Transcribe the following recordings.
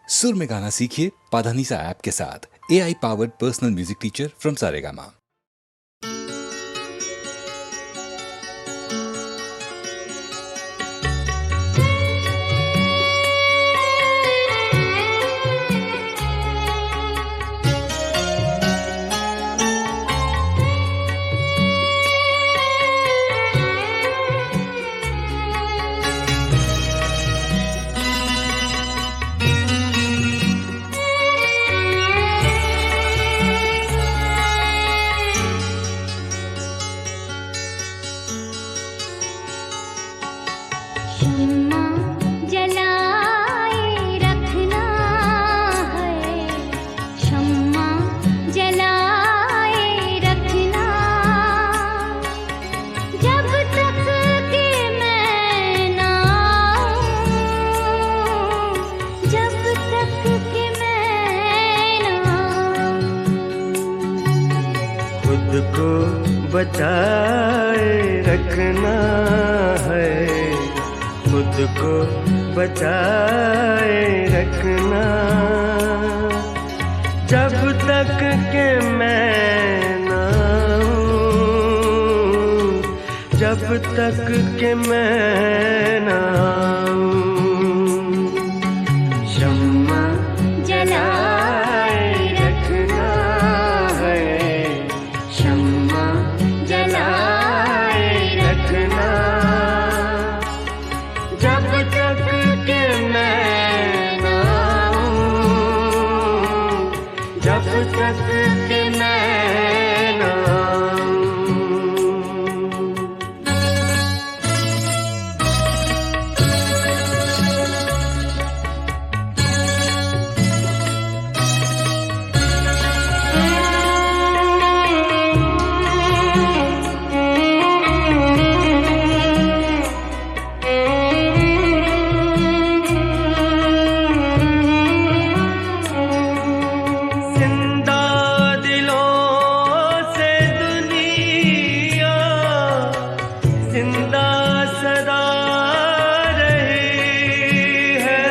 सुर में गाना सीखिए पाधानीसा ऐप के साथ। AI powered personal music teacher from Saregama. खुद को बचाए रखना है, खुद को बचाए रखना। जब तक के मैं ना हूँ, जब तक के मैं ना हूँ, शम्मा जलाए रखना है, शम्मा जलाए रखना। जब तक के मैं ना हूँ, जब तक के मैं ना हूँ। जिंदा सदा रही है,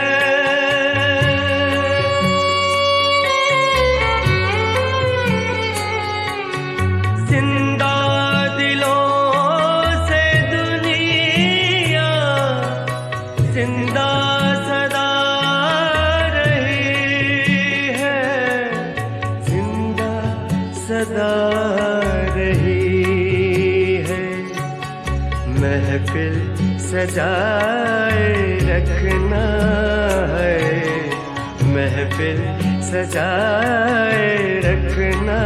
जिंदा दिलों से दुनिया, जिंदा सदा रही है, जिंदा सदा रही है। महफिल सजाए रखना है, महफिल सजाए रखना।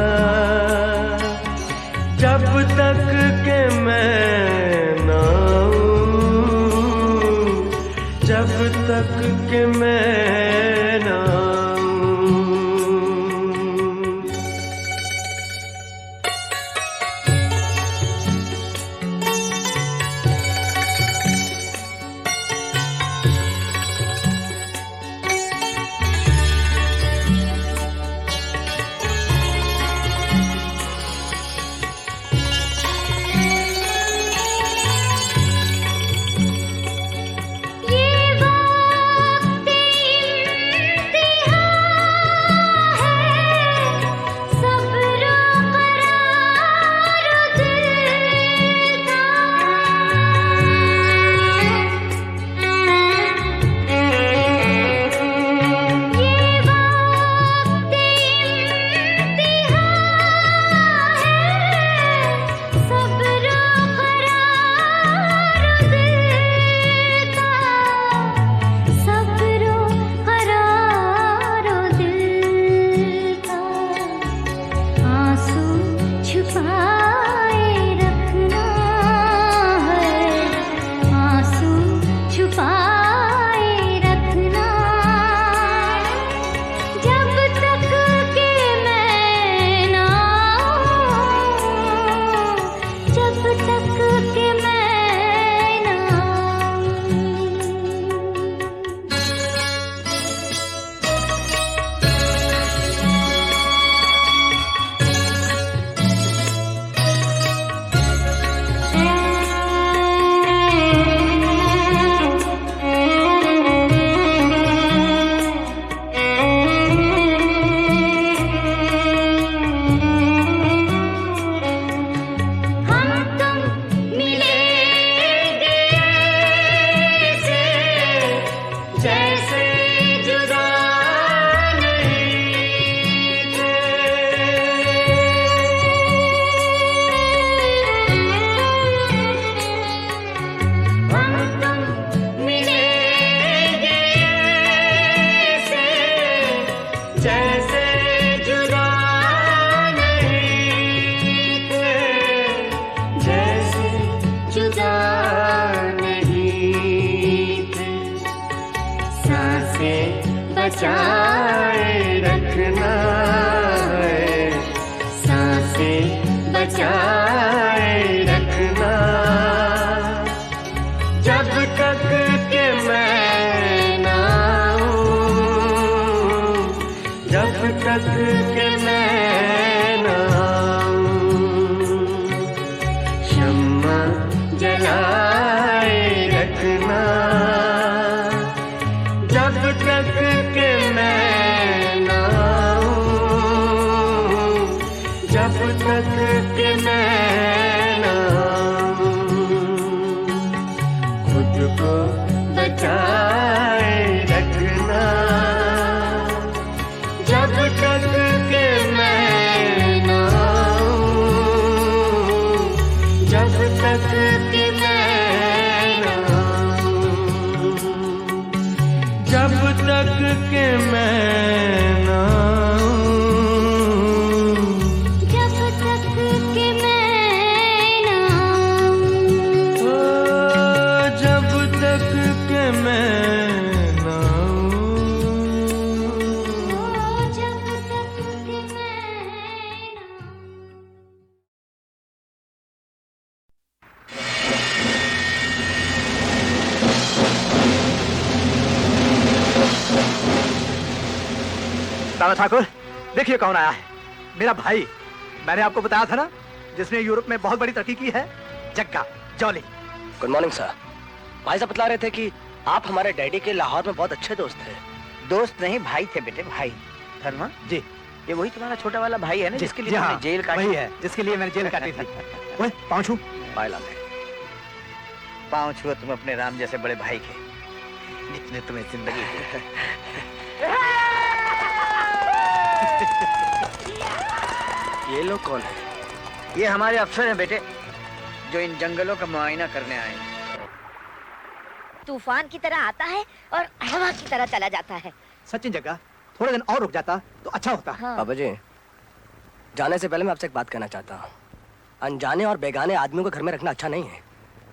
जब तक के मैं ना हूँ, जब तक के मैं ना हूँ। ये वक्त बचाए रखना है, सांसें बचाए रखना। जब तक के मैं ना आऊं, जब तक के मैं ना आऊं, शम्मा जलाए रखना। जब तक के मैं ना आऊं, जब तक के मैं ना आऊं, खुद को बचाए रखना। जब तक के मैं ना आऊं, जब तक के मैं ना आऊं, जब तक के मैं ना आऊं, जब तक के मैं ना आऊं, ओ, जब तक के मैं ना आऊं। जब तक के मैं ना दादा ठाकुर, देखिए कौन आया है। मेरा भाई, मैंने आपको बताया था ना, जिसने यूरोप में बहुत बड़ी तरक्की की है, जग्गा जॉली। Good morning sir. भाई साहब बतला रहे थे कि आप हमारे डैडी के लाहौर में बहुत अच्छे दोस्त थे। दोस्त नहीं, भाई थे बेटे, भाई। धर्मा, जी ये वही तुम्हारा छोटा वाला भाई है ना, जी, जिसके जी लिए हाँ, तुमने जेल काटी? वही है जिसके लिए मैंने जेल काटी थी। ओए, पाँव छू। बाय लाते। पाँव छुआ तुम अपने राम जैसे बड़े भाई के, जिसने तुम्हें जिंदगी दी। ये लोग कौन है? ये हमारे अफसर हैं बेटे, जो इन जंगलों का मुआयना करने आए हैं। तूफान की तरह आता है और हवा की तरह चला जाता है। सचिन जग्गा, थोड़े दिन और रुक जाता तो अच्छा होता। हाँ। पापा जी, जाने से पहले मैं आपसे एक बात कहना चाहता हूँ। अनजाने और बेगाने आदमियों को घर में रखना अच्छा नहीं है।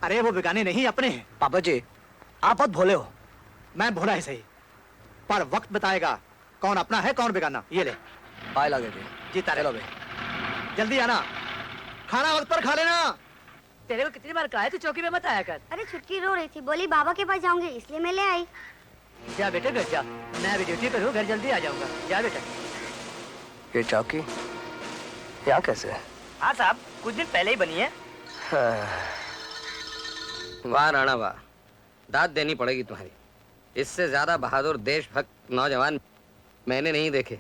अरे वो बेगाने नहीं, अपने हैं। पापा जी, आप बहुत भोले हो। मैं भोला है सही, पर वक्त बताएगा कौन अपना है कौन बेगाना। ये ले। बाय लागे जी। जी तारे, चलो बे। जल्दी आना, खाना वक्त पर खा लेना। तेरे को कितनी बार कहा है तू चौकी में मत आया कर। अरे छुटकी रो रही थी, बोली बाबा के पास जाऊंगी, इसलिए मैं ले आई। जा बेटे घर जा, मैं अभी ड्यूटी पर हूँ, घर जल्दी आ जाऊंगा। जा बेटा। ये चौकी यहाँ कैसे? हाँ साहब, कुछ दिन पहले ही बनी है। वाह राणा वाह, दाद देनी पड़ेगी तुम्हारी। इससे ज्यादा बहादुर देशभक्त नौजवान मैंने नहीं देखे।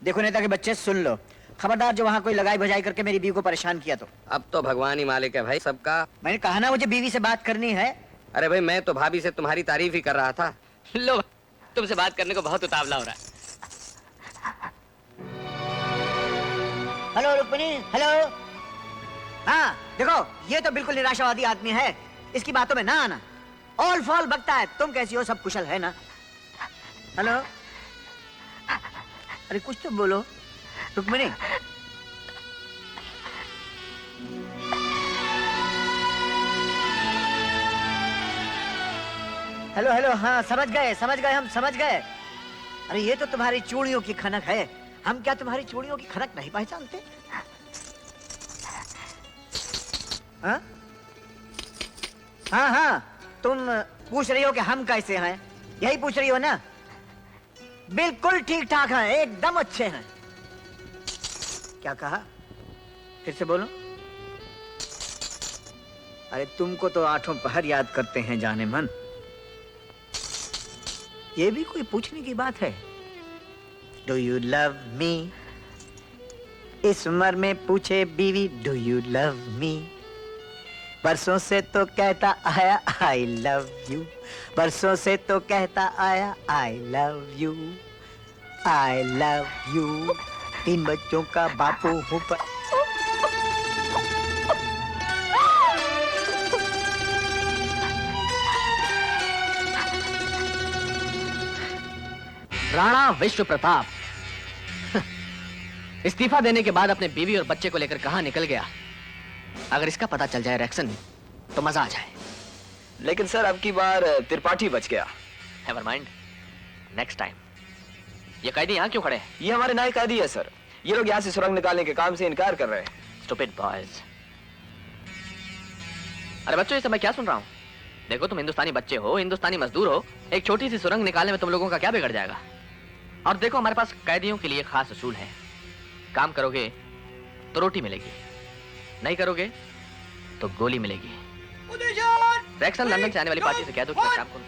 देखो नेता के बच्चे, सुन लो, खबरदार जो वहाँ कोई लगाई भजाई करके मेरी बीवी को परेशान किया तो। अब तो भगवान ही मालिक है भाई सबका। मैंने कहा ना मुझे बीवी से बात करनी है। अरे भाई, मैं तो भाभी से तुम्हारी तारीफ ही कर रहा था। लो, तुमसे बात करने को बहुत उतावला हो रहा है। Hello Rukmini, hello. हाँ देखो, ये तो बिल्कुल निराशावादी आदमी है, इसकी बातों में ना आना। ऑल फॉल बकता है। तुम कैसी हो, सब कुशल है ना? हेलो, अरे कुछ तो बोलो रुक्मिणी। हेलो हेलो, हाँ समझ गए हम समझ गए। अरे ये तो तुम्हारी चूड़ियों की खनक है, हम क्या तुम्हारी चूड़ियों की खनक नहीं पहचानते? हाँ हाँ हाँ, तुम पूछ रही हो कि हम कैसे हैं, यही पूछ रही हो ना? बिल्कुल ठीक ठाक हैं, एकदम अच्छे हैं। क्या कहा, फिर से बोलो। अरे तुमको तो आठों पहर याद करते हैं जाने मन, ये भी कोई पूछने की बात है? Do you love me? इस उम्र में पूछे बीवी डू यू लव मी। बरसों से तो कहता आया आई लव यू, बरसों से तो कहता आया I love you, I love you. 3 बच्चों का बापू हूँ पर राणा विश्व प्रताप इस्तीफा देने के बाद अपने बीवी और बच्चे को लेकर कहां निकल गया। अगर इसका पता चल जाए रैक्सन में तो मजा आ जाए। लेकिन सर अब की बार त्रिपाठी बच गया। Never mind, next time. ये कैदी यहाँ क्यों खड़े हैं? ये हमारे नए कैदी है सर। ये लोग यहाँ से सुरंग निकालने के काम से इनकार कर रहे हैं। Stupid boys. अरे बच्चों, ये सब मैं क्या सुन रहा हूँ? देखो, तुम हिंदुस्तानी बच्चे हो, हिंदुस्तानी मजदूर हो, एक छोटी सी सुरंग निकालने में तुम लोगों का क्या बिगड़ जाएगा? और देखो, हमारे पास कैदियों के लिए खास असूल है। काम करोगे तो रोटी मिलेगी, नहीं करोगे तो गोली मिलेगी। रैक्सन लंदन से आने वाली पार्टी से कह दो कि शाम को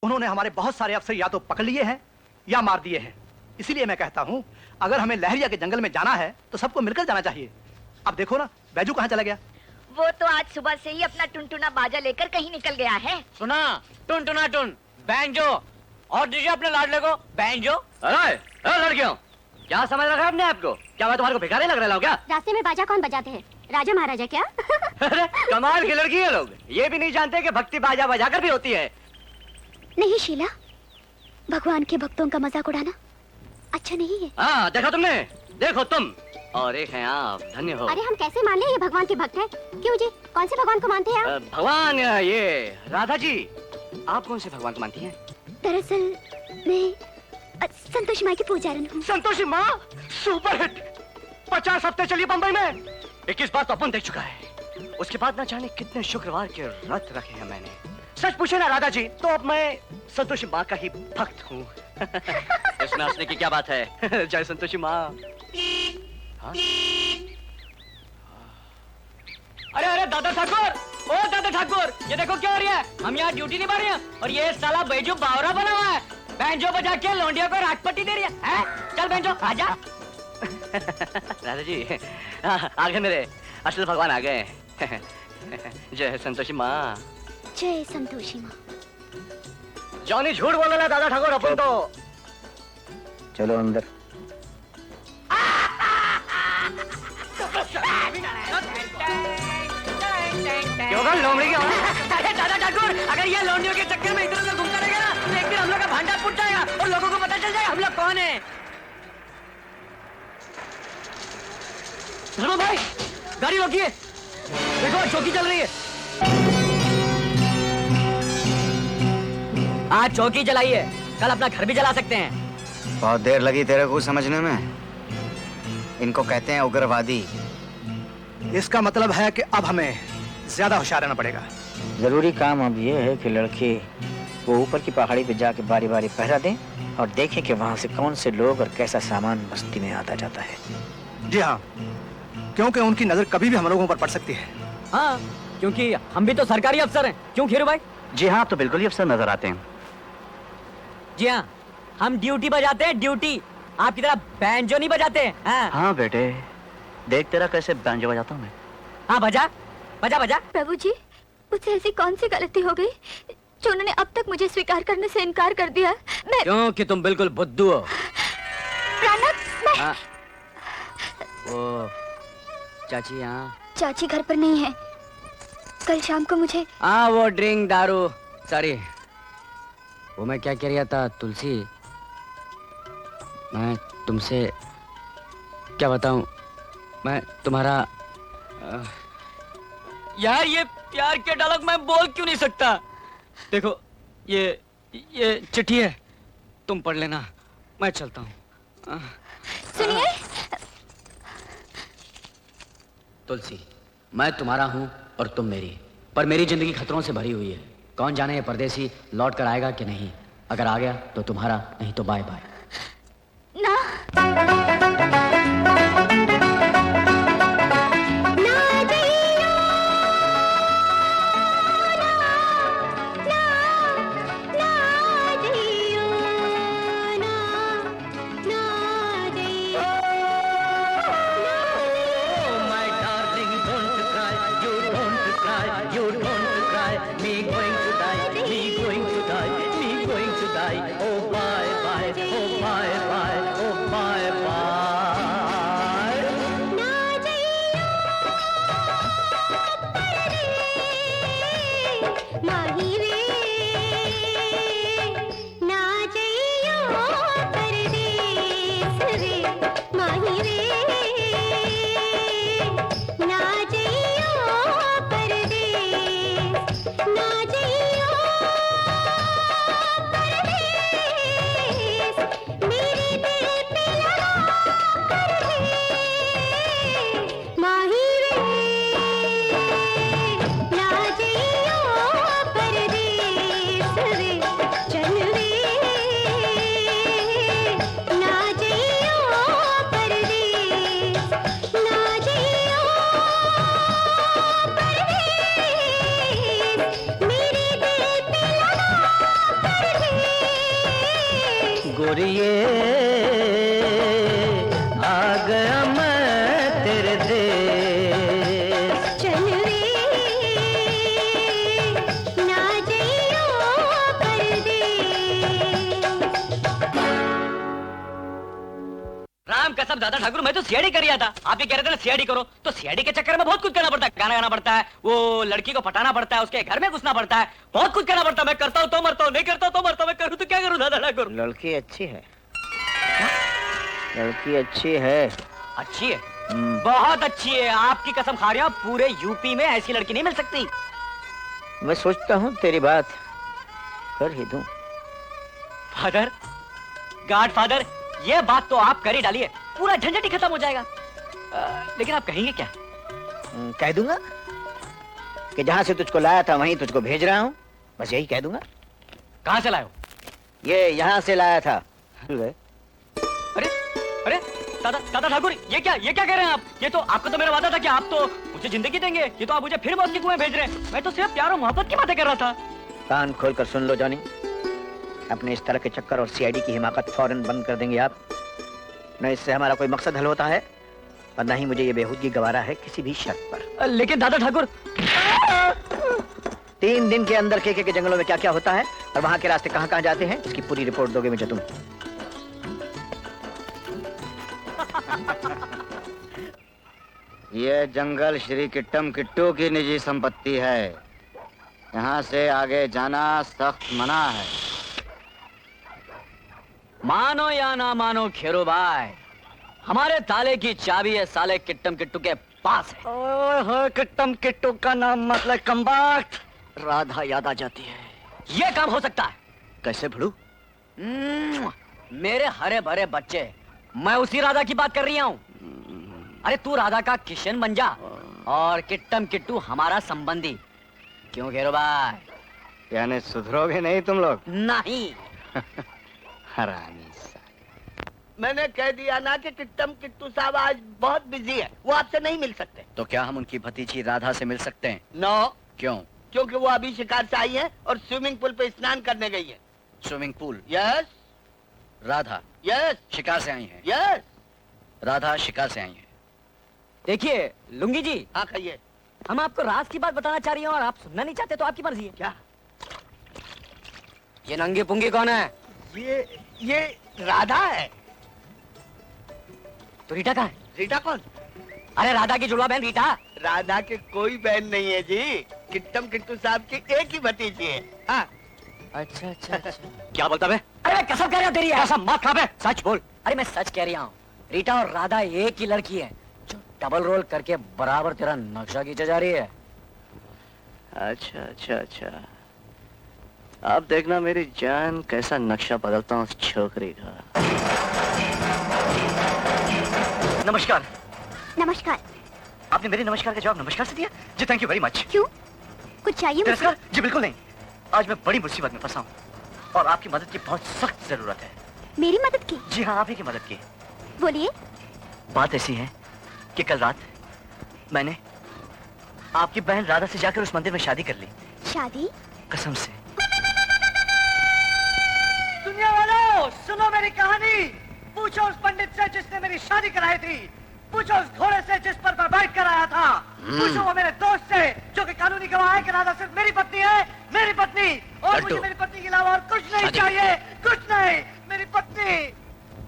उन्होंने हमारे बहुत सारे अफसर या तो पकड़ लिए हैं या मार दिए हैं। इसीलिए मैं कहता हूँ, अगर हमें लहरिया के जंगल में जाना है तो सबको मिलकर जाना चाहिए। अब देखो ना, बैजू कहाँ चला गया? वो तो आज सुबह से ही अपना टुनटुना बाजा लेकर कहीं निकल गया है। सुना, टुन टुना टुन बैंजो, और दीजिए अपने लाडले को बैंजो। अरे लड़कियों, क्या समझ रखा है अपने आप को? क्या मैं तुम्हारे को भिखारी लग रहा हूँ क्या? रास्ते में बाजा कौन बजाते हैं? राजा महाराजा क्या? अरे कमाल की लड़की है, लोग ये भी नहीं जानते कि भक्ति बाजा बजाकर भी होती है। नहीं शीला, भगवान के भक्तों का मजाक उड़ाना अच्छा नहीं है। हाँ, देखा तुमने? देखो तुम और एक हैं आप, धन्य हो। अरे हम कैसे मान ले ये भगवान के भक्त हैं? क्यों जी, कौन से भगवान को मानते हैं आप? भगवान ये राधा जी, आप कौन से भगवान को मानती हैं? दरअसल मैं संतोषी माँ की पुजारन हूँ। संतोषी माँ सुपर हिट, 50 हफ्ते चली बम्बई में। 21 बार तो अपन देख चुका है। उसके बाद ना जाने कितने शुक्रवार के व्रत रखे हैं मैंने। सच पूछे ना राधा जी, तो अब मैं संतोषी माँ का ही भक्त हूँ। इसमें हंसने की क्या बात है? जय संतोषी माँ। हाँ? अरे अरे दादा ठाकुर, ओ दादा ठाकुर, ये देखो क्या हो रही है? हम यहाँ ड्यूटी निभा रहे हैं और ये साला बैजू बावरा बना हुआ है। बैंजो बजा के लौंडिया को राजपट्टी दे रही है? चल बैंजो आजा। राधा जी आ गए मेरे असल भगवान, आ गए। जय संतोषी माँ। जय संतोषी माँ। जॉनी झूठ बोल रहा है दादा ठाकुर, अपन तो। चलो अंदर। क्यों कर लोमड़ी क्यों? अरे दादा ठाकुर, अगर ये लौंडियों के चक्कर में इधर उधर घूमता रहेगा ना, तो एक दिन हम लोग का भांडा फूट जाएगा और लोगों को पता चल जाएगा हम लोग कौन है। धर्मा भाई, गाड़ी रोकिए, देखो चौकी चल रही है। आज चौकी जलाइए, कल अपना घर भी जला सकते हैं। बहुत देर लगी तेरे को समझने में। इनको कहते हैं उग्रवादी। इसका मतलब है कि अब हमें ज्यादा होशियार रहना पड़ेगा। जरूरी काम अब ये है कि लड़के वो ऊपर की पहाड़ी पे जाके बारी बारी पहरा दें और देखें कि वहां से कौन से लोग और कैसा सामान बस्ती में आता जाता है। जी हाँ, क्योंकि उनकी नजर कभी भी हम लोगों पर पड़ सकती है। हाँ, क्योंकि हम भी तो सरकारी अफसर हैं। क्यों खीरू भाई? जी हाँ, तो बिल्कुल ही अफसर नजर आते हैं। जी हाँ, हम ड्यूटी बजाते हैं, ड्यूटी। आपकी तरह बैंजो नहीं बजाते हैं। हाँ, हाँ बेटे, देख तेरा कैसे बैंजो बजाता हूँ मैं। हाँ बजा बजा बजा। प्रभु जी, मुझसे ऐसी कौन सी गलती हो गई जो उन्होंने अब तक मुझे स्वीकार करने से इनकार कर दिया? मैं क्योंकि तुम बिल्कुल बुद्धू हो। प्राणक, मैं हाँ। ओ चाची, यहाँ चाची घर पर नहीं है। कल शाम को मुझे हाँ, वो ड्रिंक दारू, सॉरी। वो मैं क्या कह रहा था तुलसी, मैं तुमसे क्या बताऊं, मैं तुम्हारा यार ये प्यार के डायलॉग मैं बोल क्यों नहीं सकता? देखो ये चिट्ठी है, तुम पढ़ लेना, मैं चलता हूँ। सुनिए। तुलसी, मैं तुम्हारा हूँ और तुम मेरी, पर मेरी जिंदगी खतरों से भरी हुई है। कौन जाने ये परदेसी लौट कर आएगा कि नहीं। अगर आ गया तो तुम्हारा, नहीं तो बाय बाय। ना Oh bye bye, oh गोरिए आ गया मैं तेरे देश। चल रे ना जइयो परदेस। राम कसम दादा ठाकुर, मैं तो सीआईडी कर रहा था। आप ये कह रहे थे ना सीआईडी करो, तो सीआईडी के चक्कर में बहुत कुछ करना पड़ता है। गाना गाना पड़ता है, वो लड़की को पटाना पड़ता है, उसके घर में घुसना पड़ता है, बहुत कुछ करना पड़ता है। मैं करता हूँ तो मरता हूँ, नहीं करता हूँ तो मरता हूँ। मैं करूँ तो क्या करूँ दादा ठाकुर? लड़की अच्छी है, लड़की अच्छी है। अच्छी है, बहुत अच्छी है। आपकी कसम खा रहा हूं, पूरे यूपी में ऐसी लड़की नहीं मिल सकती। मैं सोचता हूँ तेरी बात कर ही दूं। फादर, गॉड फादर, ये बात तो आप कर ही डालिए, पूरा झंझट ही खत्म हो जाएगा। लेकिन आप कहेंगे क्या? कह दूंगा कि जहां से तुझको लाया था वहीं तुझको भेज रहा हूँ, बस यही कह दूंगा। कहां से लाए हो? ये यहाँ से लाया था। अरे अरे दादा दादा ठाकुर, ये क्या कह रहे हैं आप? ये तो आपका तो मेरा वादा था कि आप तो मुझे जिंदगी देंगे। ये तो आप मुझे फिर मौत के कुएं भेज रहे हैं। मैं तो सिर्फ प्यार और मोहब्बत की बातें कर रहा था। कान खोलकर सुन लो जॉनी, अपने इस तरह के चक्कर और सीआईडी की हिमाकत फौरन बंद कर देंगे आप। न इससे हमारा कोई मकसद हल होता है और न ही मुझे ये बेहूदगी गवारा है किसी भी शर्त पर। लेकिन दादा ठाकुर, 3 दिन के अंदर केके के जंगलों में क्या क्या होता है और वहां के रास्ते कहाँ कहाँ जाते हैं, इसकी पूरी रिपोर्ट दोगे मुझे तुम। ये जंगल श्री किट्टम किट्टू की निजी संपत्ति है। यहाँ से आगे जाना सख्त मना है। मानो या ना मानो खेरो भाई, हमारे ताले की चाबी है साले किट्टम किट्टू के पास है। ओह, किट्टम किट्टू का नाम मतलब कम्बाक्ट। राधा याद आ जाती है। ये काम हो सकता है। कैसे भड़ू? मेरे हरे भरे बच्चे, मैं उसी राधा की बात कर रही हूँ। अरे तू राधा का किशन बन जा और किट्टम किट्टू हमारा संबंधी। क्यों घेरो भाई? यानी सुधरोगे नहीं तुम लोग? नहीं। हरामी सा। मैंने कह दिया ना कि किट्टम किट्टू साहब आज बहुत बिजी है, वो आपसे नहीं मिल सकते। तो क्या हम उनकी भतीजी राधा से मिल सकते हैं? नो, क्यों? क्योंकि वो अभी शिकार से आई है और स्विमिंग पूल पे स्नान करने गई है। Swimming pool? Yes Radha yes शिकार से आई है। यस। राधा शिकार से आई है। देखिए लुंगी जी, हाँ कहिए। हम आपको राज की बात बताना चाह रही हैं और आप सुनना नहीं चाहते तो आपकी मर्जी है। क्या? ये नंगी पुंगी कौन है? ये राधा है। तो रीटा कहाँ है? रीटा कौन? अरे राधा की जुड़वा बहन रीटा। राधा की कोई बहन नहीं है जी, किट्टम किट्टू साहब की एक ही भतीजी है। हाँ। अच्छा अच्छा अच्छा। क्या बोलता बे? अरे मैं कसम कह रहा हूँ तेरी है। कसम मत खा बे, सच बोल। अरे मैं सच कह रहा हूँ, रीटा और राधा एक ही लड़की है जो डबल रोल करके बराबर तेरा नक्शा खींचा जा रही है। अच्छा अच्छा अच्छा, आप देखना मेरी जान कैसा नक्शा बदलता हूँ उस छोकरी का। नमस्कार। नमस्कार। आपने मेरे नमस्कार का जवाब नमस्कार से दिया? जी थैंक यू वेरी मच। क्यों, कुछ चाहिए मुझे? तिरस्कार? जी बिल्कुल नहीं। आज मैं बड़ी मुसीबत में फंसा हूँ और आपकी मदद की बहुत सख्त जरूरत है। मेरी मदद की? जी हाँ, आप ही की मदद की। बोलिए। बात ऐसी है कि कल रात मैंने आपकी बहन राधा से जाकर उस मंदिर में शादी कर ली। शादी? कसम से। दुनिया वालों, सुनो मेरी कहानी। पूछो उस पंडित से जिसने मेरी शादी कराई थी। पूछो उस घोड़े से जिस पर मैं बैठ कर आया था। पूछो वो मेरे दोस्त से जो कि कानूनी गवाह है कि राधा सिर्फ मेरी पत्नी है, मेरी पत्नी। और मुझे मेरी पत्नी के अलावा और कुछ नहीं चाहिए, कुछ नहीं, मेरी पत्नी।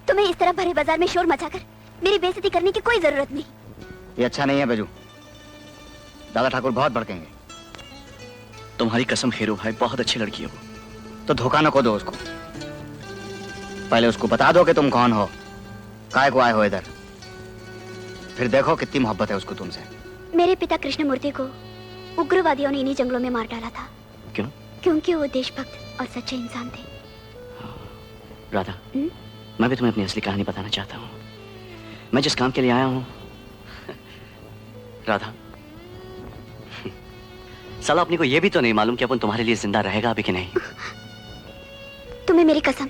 तुम्हें इस तरह भरे बाजार में शोर मचाकर मेरी बेइज्जती करने की कोई जरूरत नहीं। ये अच्छा नहीं है बेजू, दादा ठाकुर बहुत भड़केंगे। तुम्हारी कसम हेरो भाई, बहुत अच्छी लड़की है वो। तो धोखा न खो दो उसको। पहले उसको बता दो कि तुम कौन हो, काय को आए हो इधर। फिर देखो कितनी मोहब्बत है उसको तुमसे। मेरे पिता कृष्णमूर्ति को उग्रवादियों ने इन्हीं जंगलों में मार डाला था। क्यों? क्योंकि वो देशभक्त और सच्चे इंसान थे। राधा, मैं भी तुम्हें अपनी असली कहानी बताना चाहता हूँ। मैं जिस काम के लिए आया हूँ राधा, साला अपनी को यह भी तो नहीं मालूम कि अपन तुम्हारे लिए जिंदा रहेगा अभी कि नहीं। तुम्हें मेरी कसम,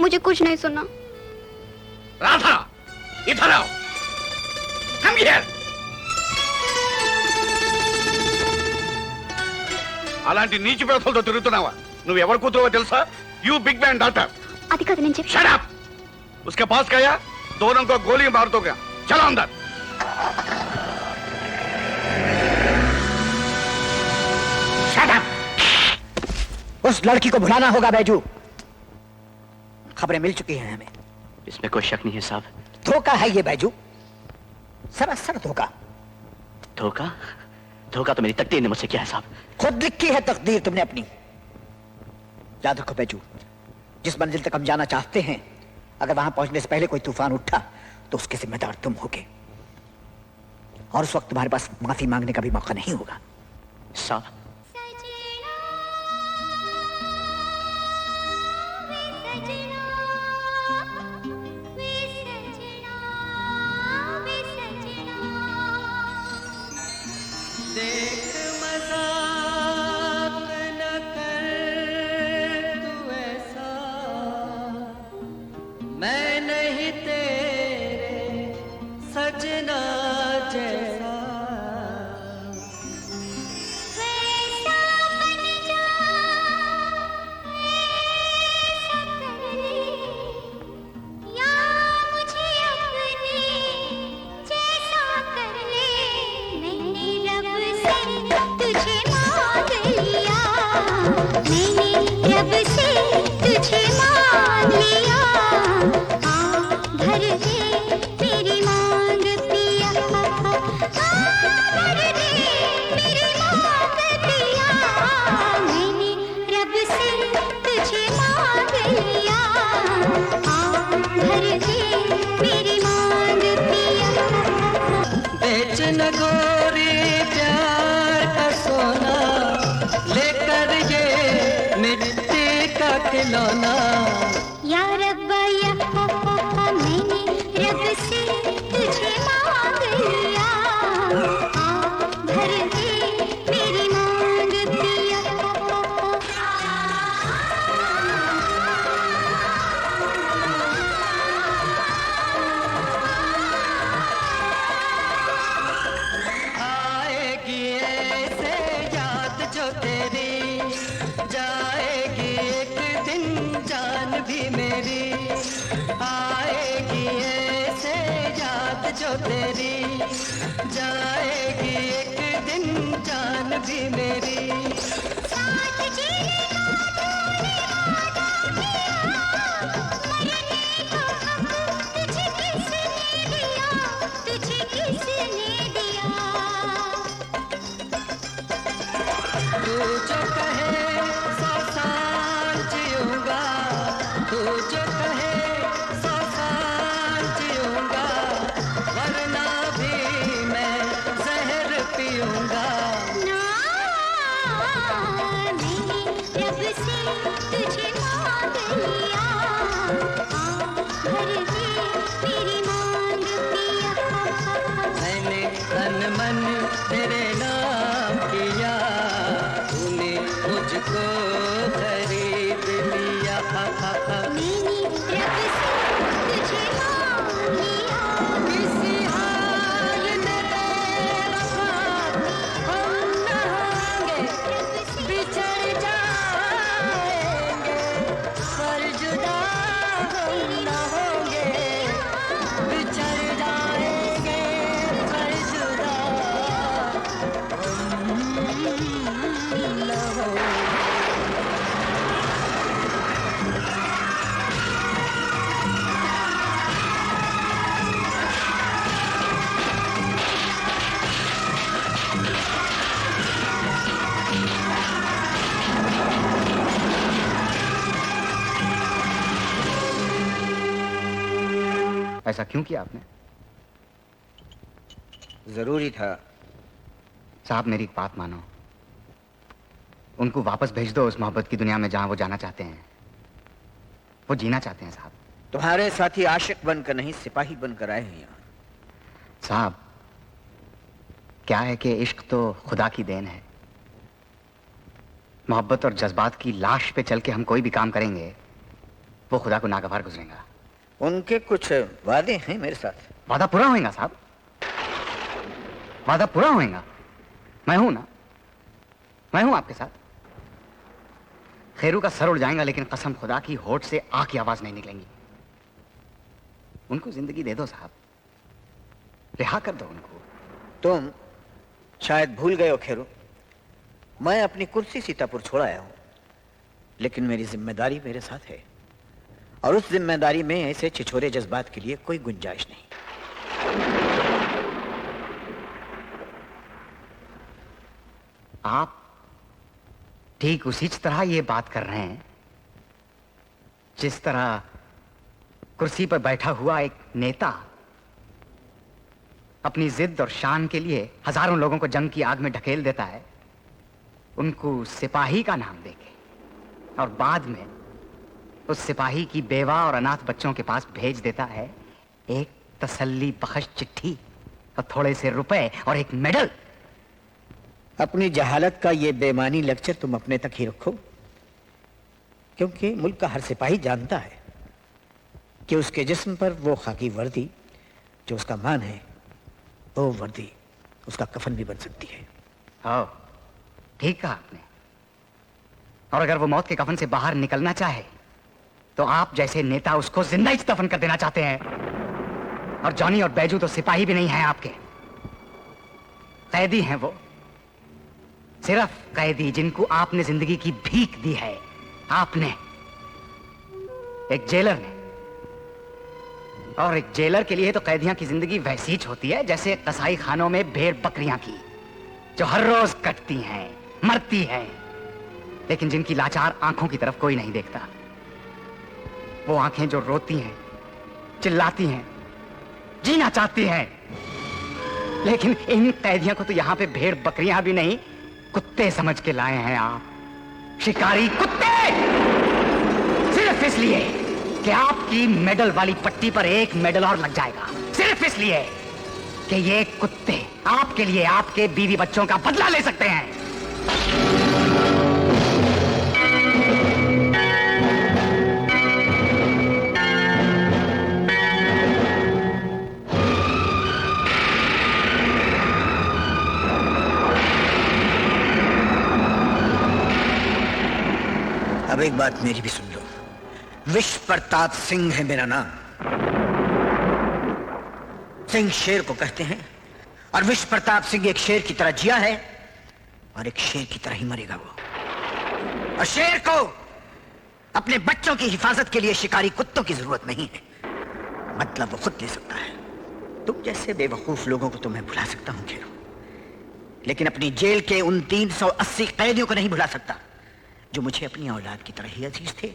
मुझे कुछ नहीं सुनना। राधा, इधर आओ। Come here. అలాంటి నీచి ప్రథలతో తిరుగుతున్నావా? నువ్వు ఎవరు కూతురో తెలుసా? You big man daughter. అది కాదు నేను చెప్పి शट अप! उसके पास गया, दोनों को गोली मार दो क्या? चलो अंदर। Shut up! उस लड़की को भुलाना होगा बैजू। खबरें मिल चुकी हैं हमें। इसमें कोई शक नहीं है साहब। धोखा है ये बैजू, सरासर धोखा। धोखा? धोखा तो मेरी तकदीर ने मुझसे किया है साहब। खुद लिखी है तकदीर तुमने अपनी। याद रखो बैजू, जिस मंजिल तक हम जाना चाहते हैं, अगर वहां पहुंचने से पहले कोई तूफान उठा तो उसके जिम्मेदार तुम होगे, और उस वक्त तुम्हारे पास माफी मांगने का भी मौका नहीं होगा। साहब मैं नहीं तेरे सजना जैसा। बेच न गोरी प्यार का सोना, लेकर ये मिट्टी का खिलौना। या रब्बा या मैंने रब से तुझे मांग लिया, भर दे मेरी मांग पिया। आएगी ऐसे याद जो तेरी, जाएगी एक दिन जान भी मेरी। आएगी ऐसे याद जो तेरी, जाएगी एक दिन जान भी मेरी। साथ जीने का तूने वादा किया, मरने का हक तुझे किसने दिया, तुझे किसने दिया। तू जो कहे 100 साल जीऊंगा, तू जो कहे 100 साल जीऊंगा, वरना भी मैं जहर पीऊंगा। ना मैंने रब से तुझे मांग लिया, भर दे मेरी मांग पिया। मैंने तन मन तेरे नाम किया, तूने मुझको खरीद लिया। मैंने रब से तुझे मांग लिया, किसी हाल में बेवफा हम न होंगे, बिछड़ जाएंगे, पर जुदा हम न होंगे। बिछड़ जाएंगे, पर जुदा हम न होंगे। ऐसा क्यों किया आपने? जरूरी था। साहब मेरी एक बात मानो, उनको वापस भेज दो उस मोहब्बत की दुनिया में जहां वो जाना चाहते हैं। वो जीना चाहते हैं साहब। तुम्हारे साथी आशिक बनकर नहीं, सिपाही बनकर आए हैं यहाँ। साहब क्या है कि इश्क तो खुदा की देन है। मोहब्बत और जज्बात की लाश पे चल के हम कोई भी काम करेंगे, वो खुदा को नागवार गुजरेगा। उनके कुछ वादे हैं मेरे साथ। वादा पूरा होएगा साहब, वादा पूरा होएगा। मैं हूं ना, मैं हूं आपके साथ। खेरू का सर उड़ जाएगा, लेकिन कसम खुदा की होठ से आ की आवाज नहीं निकलेंगी। उनको जिंदगी दे दो साहब, रिहा कर दो उनको। तुम शायद भूल गए हो खेरू, मैं अपनी कुर्सी सीतापुर छोड़ आया हूं, लेकिन मेरी जिम्मेदारी मेरे साथ है, और उस जिम्मेदारी में ऐसे छिछोरे जज्बात के लिए कोई गुंजाइश नहीं। आप ठीक उसी तरह ये बात कर रहे हैं जिस तरह कुर्सी पर बैठा हुआ एक नेता अपनी जिद और शान के लिए हजारों लोगों को जंग की आग में ढकेल देता है, उनको सिपाही का नाम देके, और बाद में उस सिपाही की बेवा और अनाथ बच्चों के पास भेज देता है एक तसल्ली बख्श चिट्ठी और थोड़े से रुपए और एक मेडल। अपनी जहालत का ये बेमानी लेक्चर तुम अपने तक ही रखो, क्योंकि मुल्क का हर सिपाही जानता है कि उसके जिस्म पर वो खाकी वर्दी जो उसका मान है, वो वर्दी उसका कफन भी बन सकती है। हाँ, ठीक कहा आपने। और अगर वो मौत के कफन से बाहर निकलना चाहे तो आप जैसे नेता उसको जिंदा ही दफन कर देना चाहते हैं। और जॉनी और बैजू तो सिपाही भी नहीं हैं आपके, कैदी हैं वो, सिर्फ कैदी जिनको आपने जिंदगी की भीख दी है। आपने, एक जेलर ने। और एक जेलर के लिए तो कैदियां की जिंदगी वैसी ही होती है जैसे कसाई खानों में भेड़ बकरियां की, जो हर रोज कटती हैं, मरती हैं, लेकिन जिनकी लाचार आंखों की तरफ कोई नहीं देखता। वो आंखें जो रोती हैं, चिल्लाती हैं, जीना चाहती हैं, लेकिन इन कैदियों को तो यहां पे भेड़ बकरियां भी नहीं, कुत्ते समझ के लाए हैं आप, शिकारी कुत्ते। सिर्फ इसलिए कि आपकी मेडल वाली पट्टी पर एक मेडल और लग जाएगा, सिर्फ इसलिए कि ये कुत्ते आपके लिए आपके बीवी बच्चों का बदला ले सकते हैं। अब एक बात मेरी भी सुन लो, विश्व प्रताप सिंह है मेरा नाम। सिंह शेर को कहते हैं, और विश्व प्रताप सिंह एक शेर की तरह जिया है और एक शेर की तरह ही मरेगा वो। और शेर को अपने बच्चों की हिफाजत के लिए शिकारी कुत्तों की जरूरत नहीं है, मतलब वो खुद ले सकता है। तुम जैसे बेवकूफ लोगों को तो मैं भुला सकता हूं खेरो, लेकिन अपनी जेल के उन 380 कैदियों को नहीं भुला सकता जो मुझे अपनी औलाद की तरह ही अजीज थे,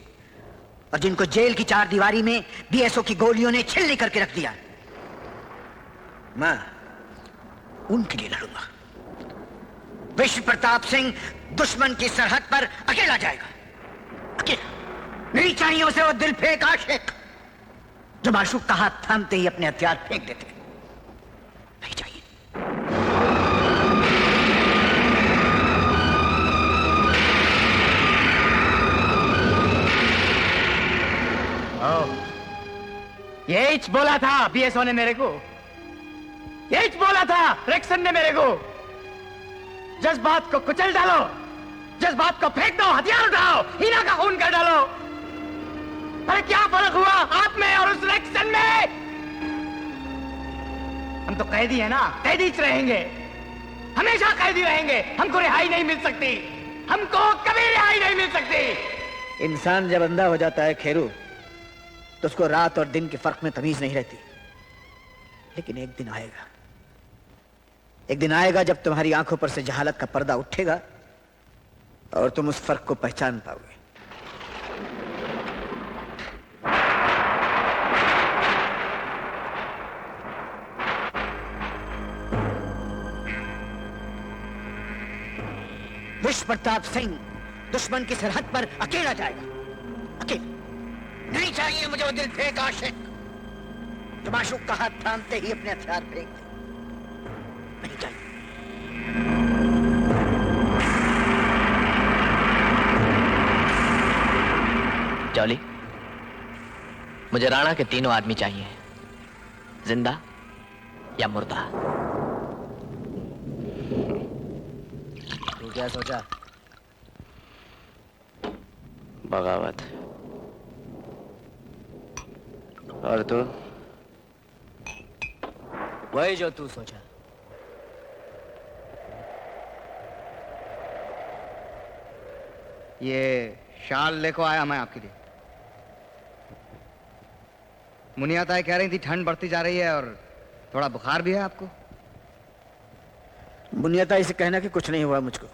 और जिनको जेल की चार दीवारी में बीएसओ की गोलियों ने छिल्ली करके रख दिया। मैं उनके लिए लड़ूंगा। विश्व प्रताप सिंह दुश्मन की सरहद पर अकेला जाएगा, अकेला। नहीं चाहिए उसे वो दिल फेंक आशिक जो माशूक का हाथ थामते ही अपने हथियार फेंक देते, नहीं चाहिए। यही बोला था बीएसओ ने मेरे को, यही बोला था रेक्सन ने मेरे को, जज्बात को कुचल डालो, जज्बात को फेंक दो, हथियार उठाओ, हीना का खून कर डालो। अरे क्या फर्क हुआ आप में और उस रेक्सन में? हम तो कैदी है ना, कैदी रहेंगे, हमेशा कैदी रहेंगे। हमको रिहाई नहीं मिल सकती, हमको कभी रिहाई नहीं मिल सकती। इंसान जब अंधा हो जाता है खेरू, तो उसको रात और दिन के फर्क में तमीज नहीं रहती। लेकिन एक दिन आएगा, एक दिन आएगा जब तुम्हारी आंखों पर से जहालत का पर्दा उठेगा और तुम उस फर्क को पहचान पाओगे। विश्व प्रताप सिंह दुश्मन की सरहद पर अकेला जाएगा, अकेला। नहीं चाहिए मुझे वो दिल फेंक आशिक जो माशूक का हाथ थामते ही अपने हथियार फेंक दे, नहीं चाहिए। जॉली, मुझे राणा के तीनों आदमी चाहिए, जिंदा या मुर्दा। तू क्या सोचा? बगावत। और तू? वही जो तू सोचा। ये शाल लेको आया मैं आपके लिए। मुनिया ताई कह रही थी ठंड बढ़ती जा रही है और थोड़ा बुखार भी है आपको। बुनियादाई से कहना कि कुछ नहीं हुआ मुझको,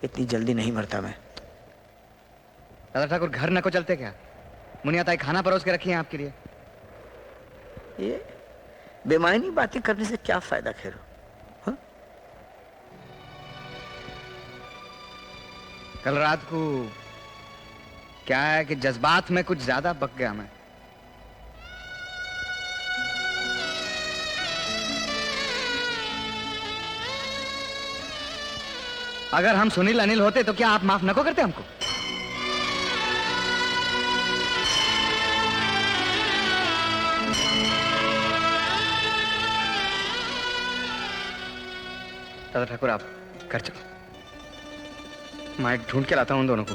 इतनी जल्दी नहीं मरता मैं। दादा ठाकुर घर न को चलते क्या? मुनिया ताई खाना परोस के रखी है आपके लिए। ये बेमायनी बातें करने से क्या फायदा खेरो? हाँ? कल रात को क्या है कि जज्बात में कुछ ज्यादा बक गया मैं। अगर हम सुनील अनिल होते तो क्या आप माफ न को करते हमको? दादा ठाकुर आप घर चलो, मैं ढूंढ के लाता हूं उन दोनों को।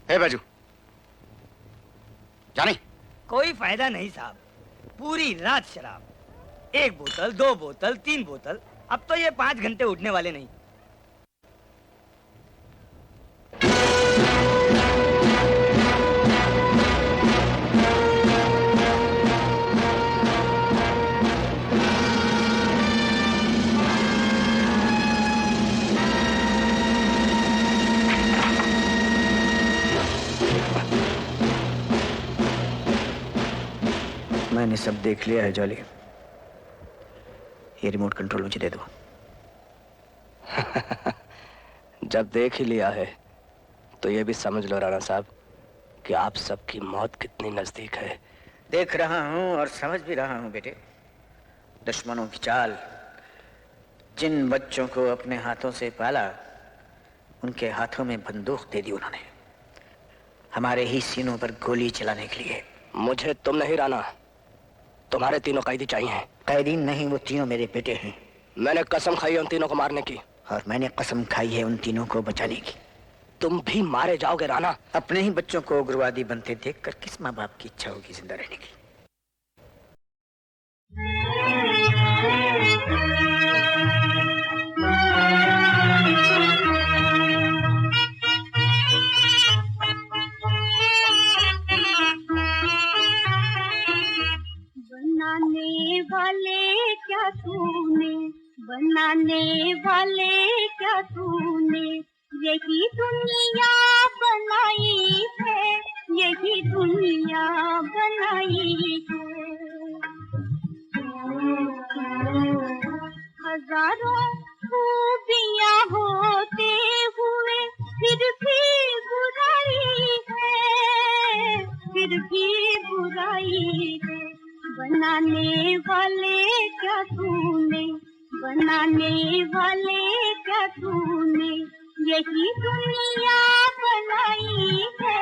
हे बाजू जाने। कोई फायदा नहीं साहब, पूरी रात शराब, 1 बोतल 2 बोतल 3 बोतल, अब तो ये 5 घंटे उठने वाले नहीं। मैंने सब देख लिया है जॉली, ये रिमोट कंट्रोल मुझे दे दो। जब देख ही लिया है तो ये भी समझ लो राणा साहब कि आप सबकी मौत कितनी नजदीक है। देख रहा हूं और समझ भी रहा हूं बेटे, दुश्मनों की चाल। जिन बच्चों को अपने हाथों से पाला, उनके हाथों में बंदूक दे दी उन्होंने, हमारे ही सीनों पर गोली चलाने के लिए। मुझे तुम नहीं राणा, तुम्हारे तीनों कैदी चाहिए। कैदी नहीं, वो तीनों मेरे बेटे हैं। मैंने कसम खाई है उन तीनों को मारने की। और मैंने कसम खाई है उन तीनों को बचाने की। तुम भी मारे जाओगे राणा। अपने ही बच्चों को उग्रवादी बनते देखकर किस माँ बाप की इच्छा होगी जिंदा रहने की? बनाने वाले क्या तूने, बनाने वाले क्या तूने, यही दुनिया बनाई है, यही दुनिया बनाई है। हजारों खूबियां होते हुए फिर भी बुराई है, फिर भी बुराई है। बनाने वाले क्या तूने, बनाने वाले क्या तूने, यही दुनिया बनाई है,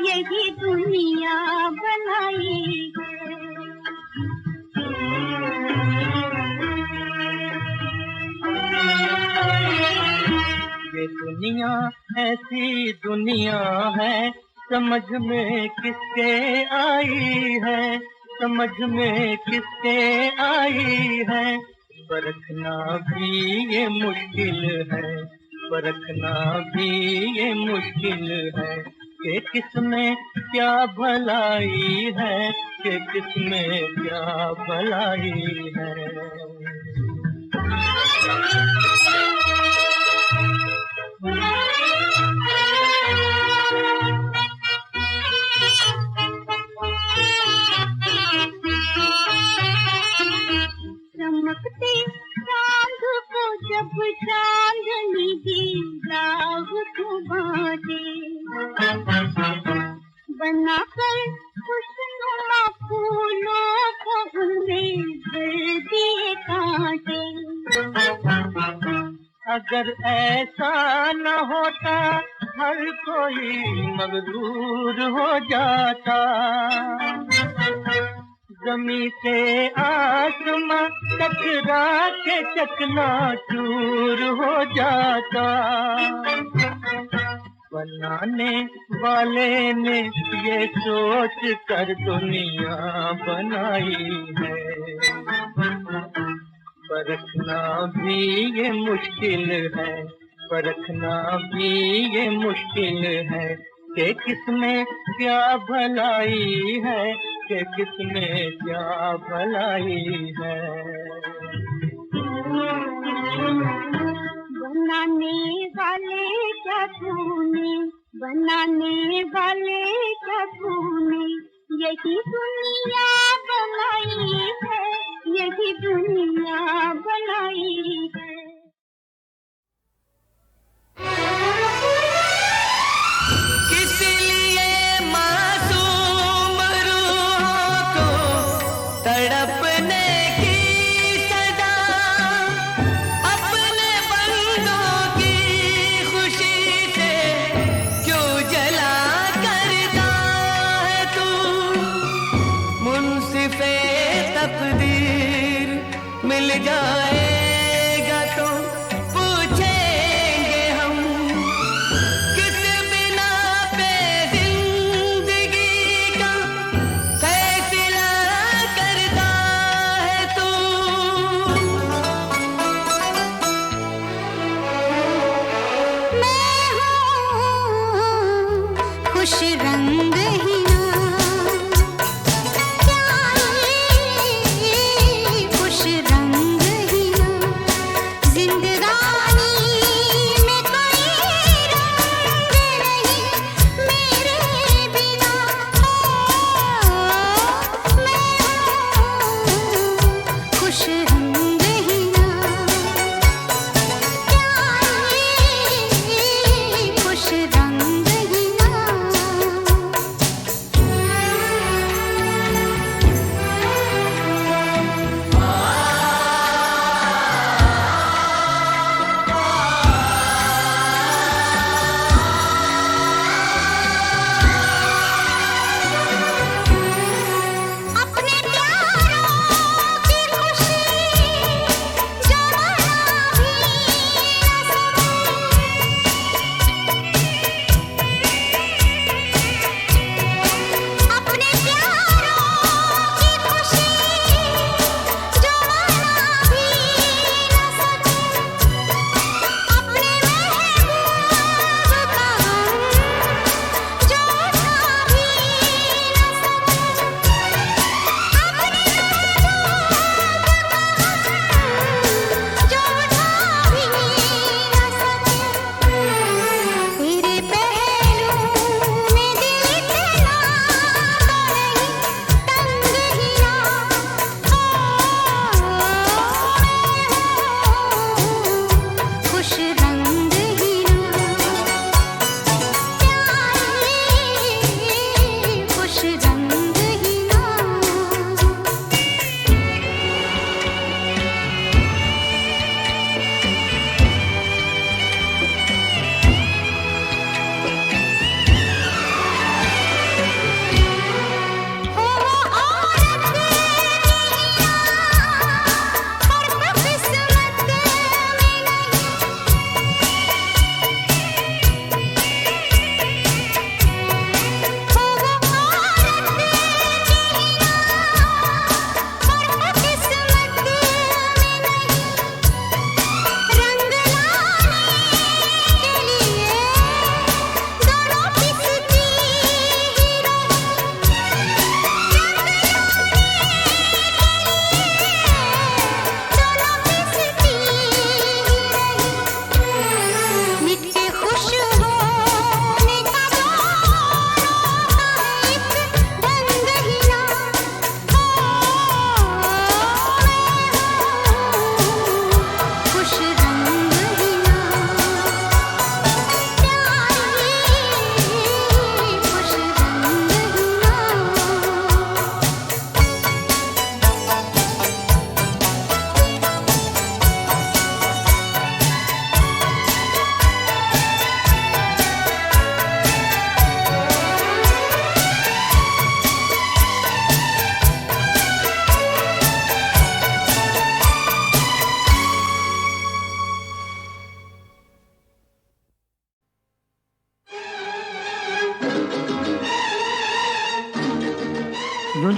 यही दुनिया बनाई है। ये दुनिया ऐसी दुनिया है, समझ में किसके आई है, समझ में किसके आई है। परखना भी ये मुश्किल है, परखना भी ये मुश्किल है कि किसमें क्या भलाई है, कि किसमें क्या भलाई है। चमकते चांद को जब चांदनी दी, राह को बांटे, बनाकर खुशनुमा फूलों को उनमें भर दिए कांटे। अगर ऐसा न होता हर कोई मगरूर हो जाता, जमी से आसमां टकरा के चकनाचूर हो जाता। बनाने वाले ने ये सोच कर दुनिया बनाई है। परखना भी ये मुश्किल है, परखना भी ये मुश्किल है कि किसमें क्या भलाई है, कि किसमें क्या भलाई है। बनाने वाले क्या तूने, बनाने वाले क्या तूने, यही दुनिया बनाई है, यही दुनिया बनाई है। किस लिए मासूम रूहों को तड़पने की सजा, अपने बंदों की खुशी से क्यों जला करता है तू। मुंसिफे तकदीर मिल जाएगा तो पूछेंगे हम, किस बिना पे जिंदगी का फैसला करता है तू। मैं हूँ खुश रंग हीना, क्या ये खुश रंग हीना।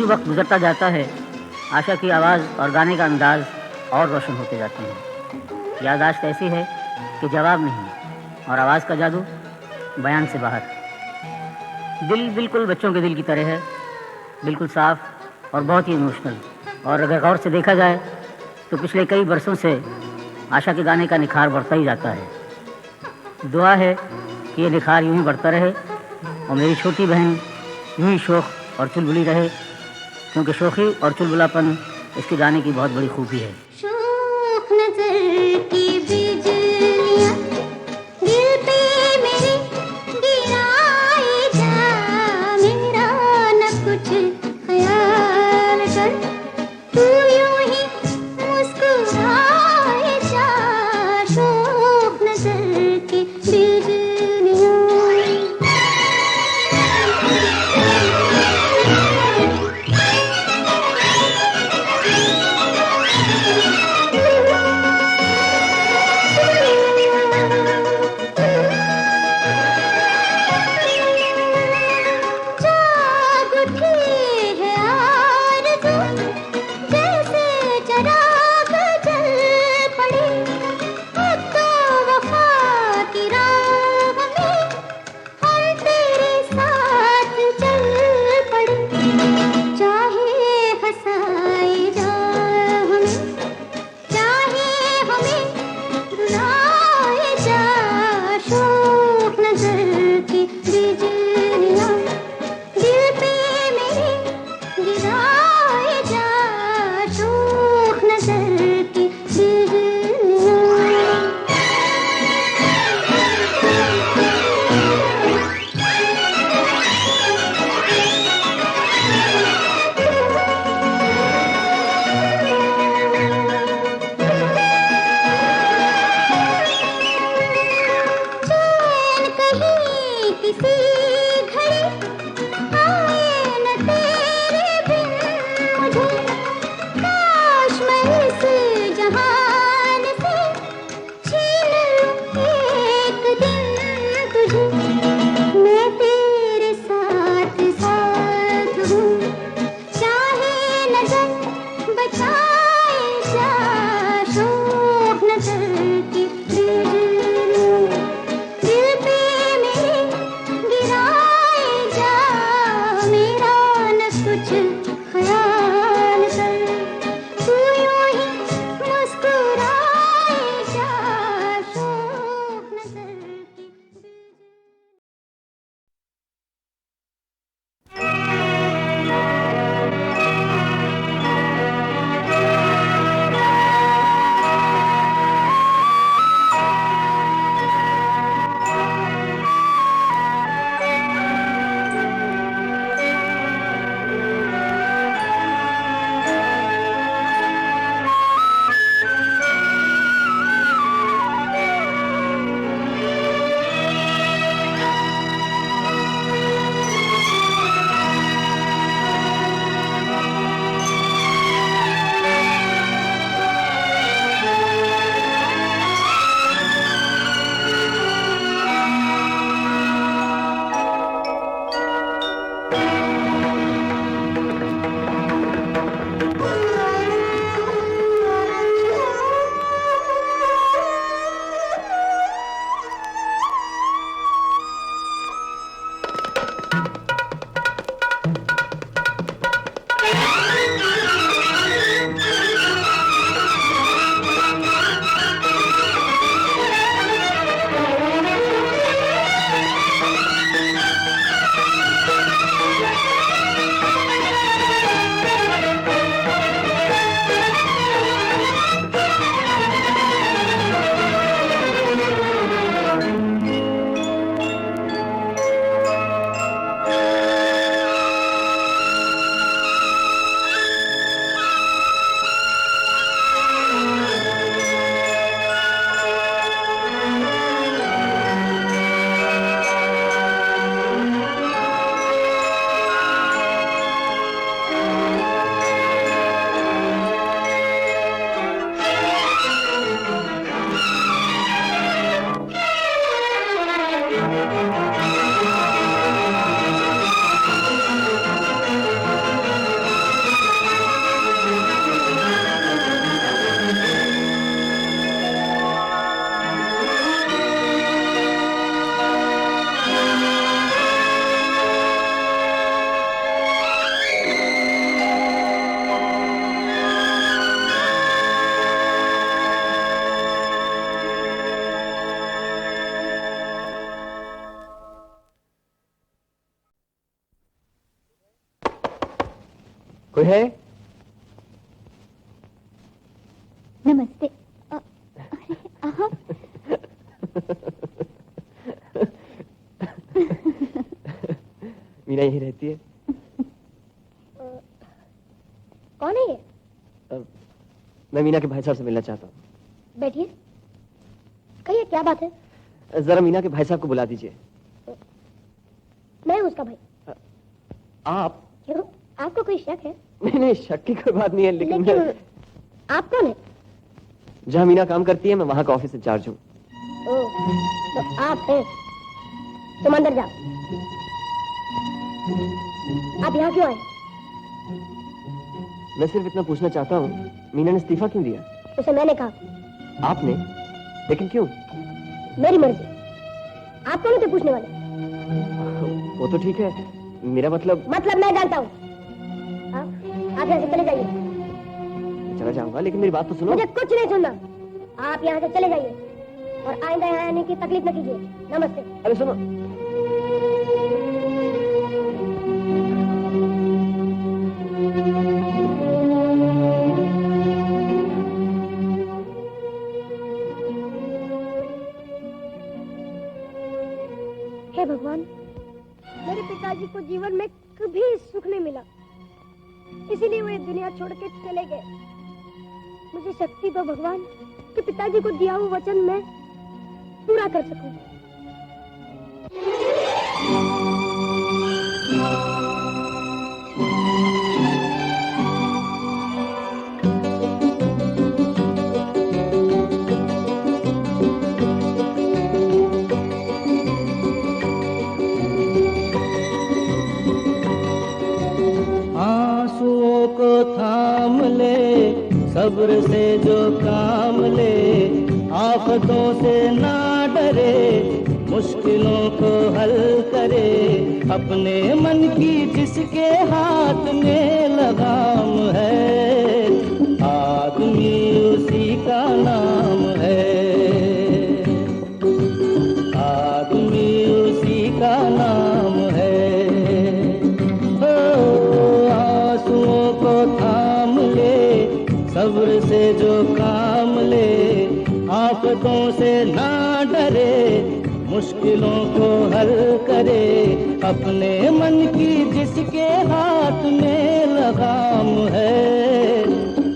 वक्त गुजरता जाता है आशा की आवाज़ और गाने का अंदाज और रोशन होते जाते हैं। याददाश्त ऐसी है कि जवाब नहीं और आवाज़ का जादू बयान से बाहर। दिल बिल्कुल बच्चों के दिल की तरह है, बिल्कुल साफ और बहुत ही इमोशनल। और अगर गौर से देखा जाए तो पिछले कई बरसों से आशा के गाने का निखार बढ़ता ही जाता है। दुआ है कि ये निखार यूं ही बढ़ता रहे और मेरी छोटी बहन यूं ही शौक और चुलबुली रहे, क्योंकि शौकी और चुलबुलापन इसके गाने की बहुत बड़ी खूबी है। शौक नजर की बिजलियां दिल पे मेरे गिराए जा, मेरा न कुछ ख्याल कर, तू यूं ही मुस्कुराए जा। शौक नजर की बिजलियां। कोई है? नमस्ते। मीना यहीं रहती है? कौन है ये? मैं मीना के भाई साहब से मिलना चाहता हूँ। बैठिए, कहिए क्या बात है? जरा मीना के भाई साहब को बुला दीजिए। मैं उसका भाई। आप? क्यों, आपको कोई शक है? नहीं, शक की कोई बात नहीं है, लेकिन आप कौन है? जहाँ मीना काम करती है मैं वहाँ का ऑफिस इंचार्ज हूँ। तो आप हैं? तुम अंदर जाओ। आप यहाँ क्यों आए? मैं सिर्फ इतना पूछना चाहता हूँ, मीना ने इस्तीफा क्यों दिया? उसे मैंने कहा। आपने? लेकिन क्यों? मेरी मर्जी। आप कौन थे पूछने वाले? वो तो ठीक है, मेरा मतलब मैं जानता हूँ। आप यहाँ से चले जाइए। चला जाऊंगा, लेकिन मेरी बात तो सुनो। मुझे कुछ नहीं सुनना। आप यहाँ से चले जाइए और आइंदा यहाँ आने की तकलीफ न कीजिए। नमस्ते। अरे सुनो, हे भगवान, मेरे पिताजी को जीवन में कभी सुख नहीं मिला, इसीलिए वो ये दुनिया छोड़ के चले गए। मुझे शक्ति दो भगवान कि पिताजी को दिया हुआ वचन मैं पूरा कर सकूं। आंसुओं को थाम ले, सब्र से जो काम ले, आफतों से ना डरे, मुश्किलों को हल करे, अपने मन की जिसके हाथ में लगाम है, आदमी उसी का नाम है, आदमी उसी का नाम है। आंसुओं को थाम ले, सब्र से जो काम ले, आफतों से ना डरे, मुश्किलों को हल करे, अपने मन की जिसके हाथ में लगाम है,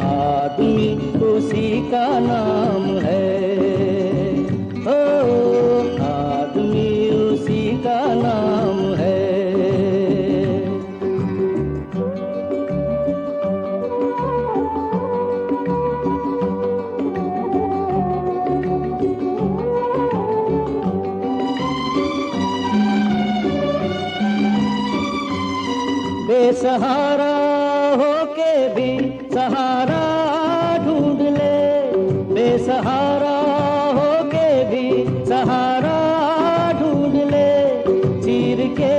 आदमी उसी का नाम है। ओ आदमी उसी का नाम है। बेसहारा होके भी सहारा ढूंढ ले, बेसहारा होके भी सहारा ढूंढ ले, चीर के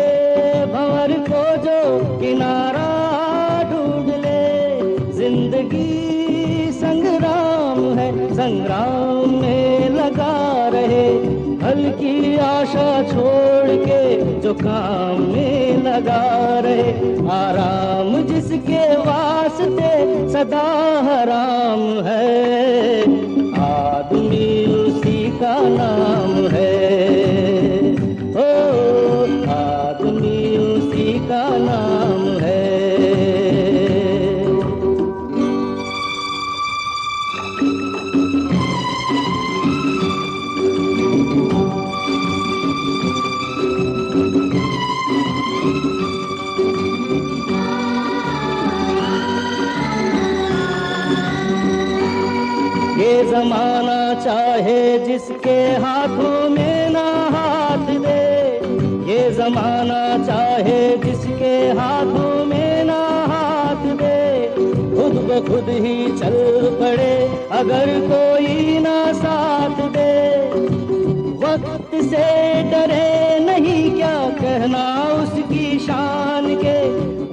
भंवर को जो किनारा ढूंढ ले, जिंदगी संग्राम है, संग्राम में लगा रहे, हल्की आशा छोड़ के जो काम में लगा रहे, आराम जिसके वास्ते सदा हराम है, आदमी उसी का नाम है। ओ आदमी उसी का नाम है। ये जमाना चाहे जिसके हाथों में ना हाथ दे, ये जमाना चाहे जिसके हाथों में ना हाथ दे, खुद ब खुद ही चल पड़े अगर कोई ना साथ दे, वक्त से डरे नहीं क्या कहना उसकी शान के,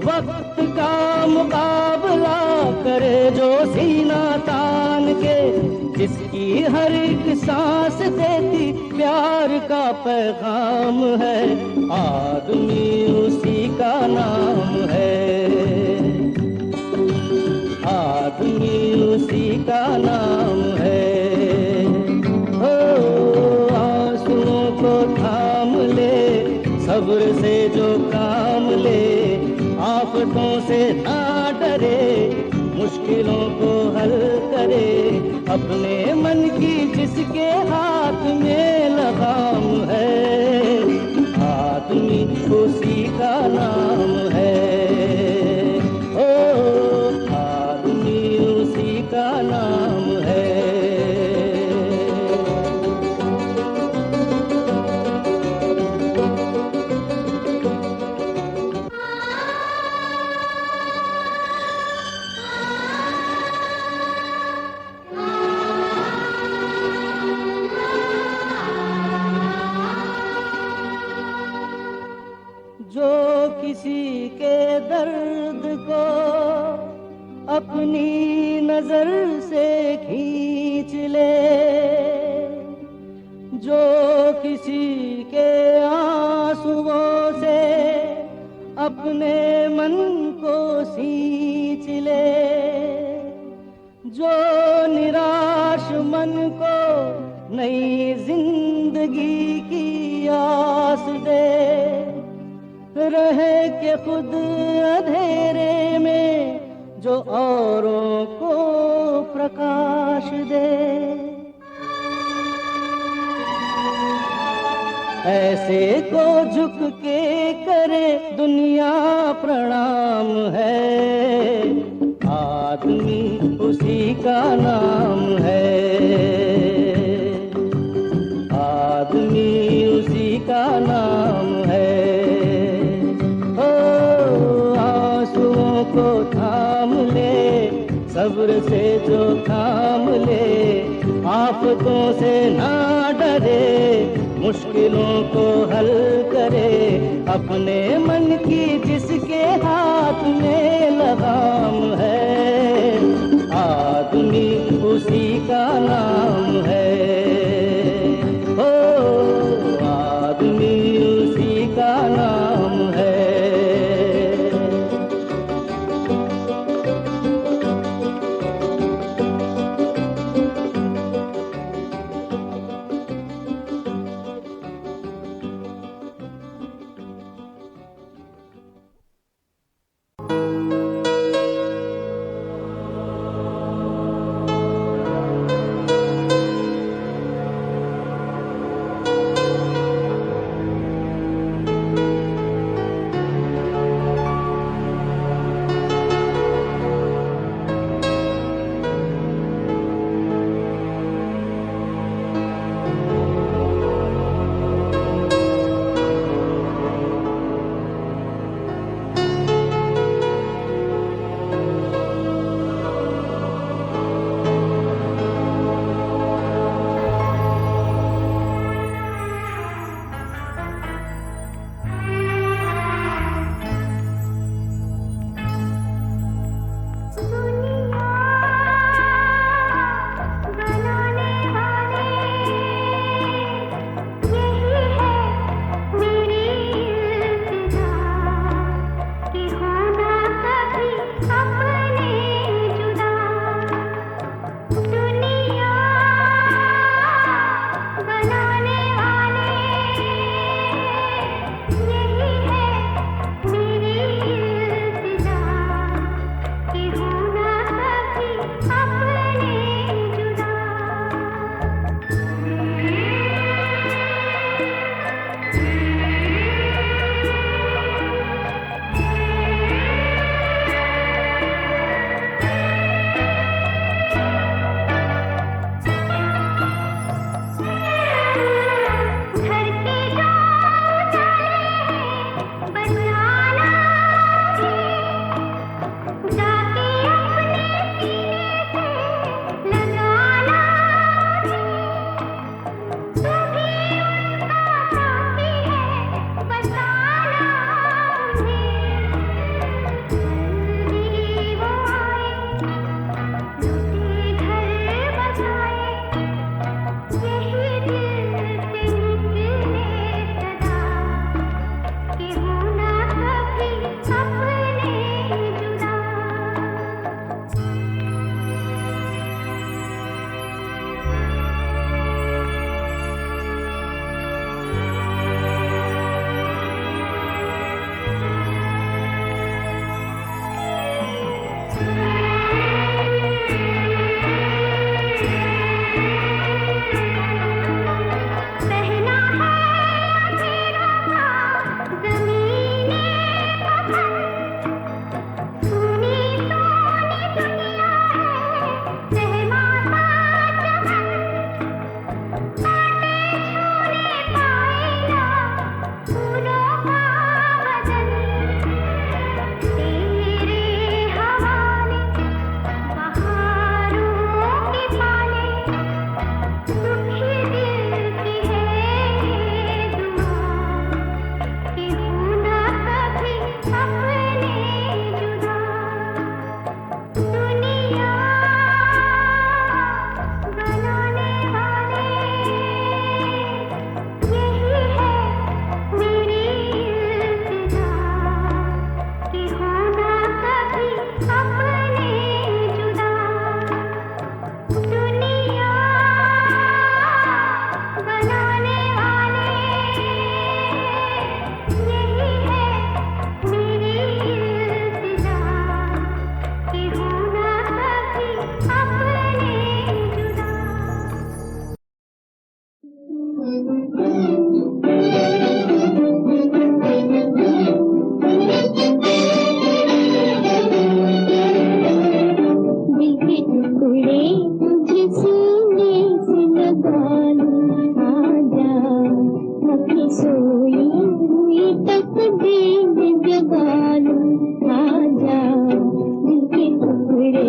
वक्त का मुकाबला करे जो सीना तान के, जिसकी हर एक सांस देती प्यार का पैगाम है, आदमी उसी का नाम है। का नाम है। ओ आंसुओं को थाम ले, सब्र से जो काम ले, आफतों से ना डरे, मुश्किलों को हल करे, अपने मन की जिसके हाथ में लगाम है, आदमी उसी का नाम है। ओ आदमी उसी का नाम है। जो किसी के दर्द को अपनी नजर से खींच ले, जो किसी के आंसुओं से अपने मन को सींच ले, जो निराश मन को नई जिंदगी की आस दे, रहे के खुद अंधेरे में जो औरों को प्रकाश दे, ऐसे को झुक के करे दुनिया प्रणाम है, आदमी उसी का नाम है, आदमी उसी का नाम है। को थाम ले, सब्र से जो थाम ले, आफतों से ना डरे, मुश्किलों को हल करे, अपने मन की जिसके हाथ में लगाम है, आदमी उसी का नाम है। ओ आदमी उसी का नाम है। टुकड़े तुझे सीने से लगा लूं, आजा अपनी सोई हुई तकदीर जगा लूं, आजा दिल के टुकड़े।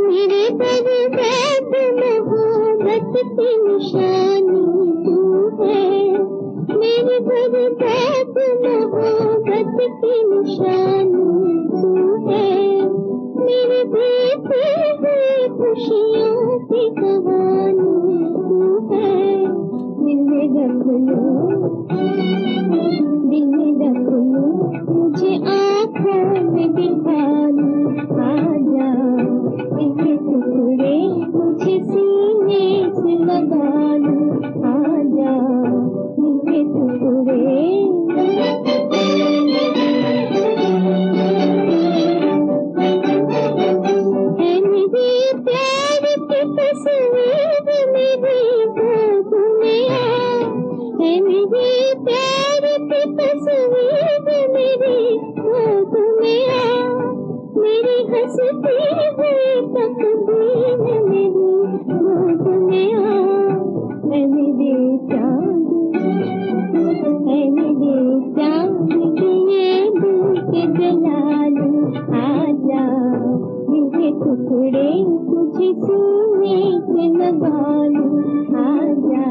मेरे दर्द मोहब्बत की निशानी तू है, मेरे दर्द मोहब्बत की निशानी तू है, मेरे बीते हुए खुशियों की कहानी तू है। दिल में रख लो, दिल में रख लो, मुझे आँखों में दिखा लो, आजा दिल के टुकड़े मुझे सीने से लगा लो, आजा दिल के टुकड़े। है मेरे प्यार की तस्वीर मेरी गोद में आ, है मेरे प्यार की तस्वीर मेरी गोद में आ, मेरी हंसती हुई तकदीर मेरी गोद में आ। है मेरे चाँद, है मेरे चाँद दिए दिल के जला लूं, आजा दिल के टुकड़े तुझे सीने से लगा लूं, आजा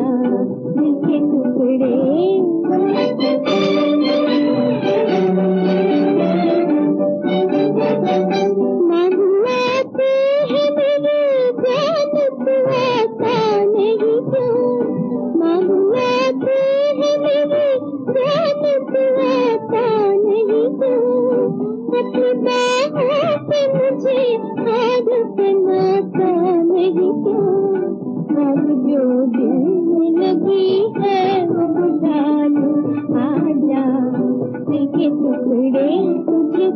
दिल के टुकड़े। मालूमात है मेरी जान तू आता नहीं क्यों, मालूमात है मेरी जान तू आता नहीं क्यों, अपनी बाहों पे मुझे हाथ बनाता नहीं क्यों, अब जो दिल में लगी है वो बुझा लूं, आजा दिल के टुकड़े तुझे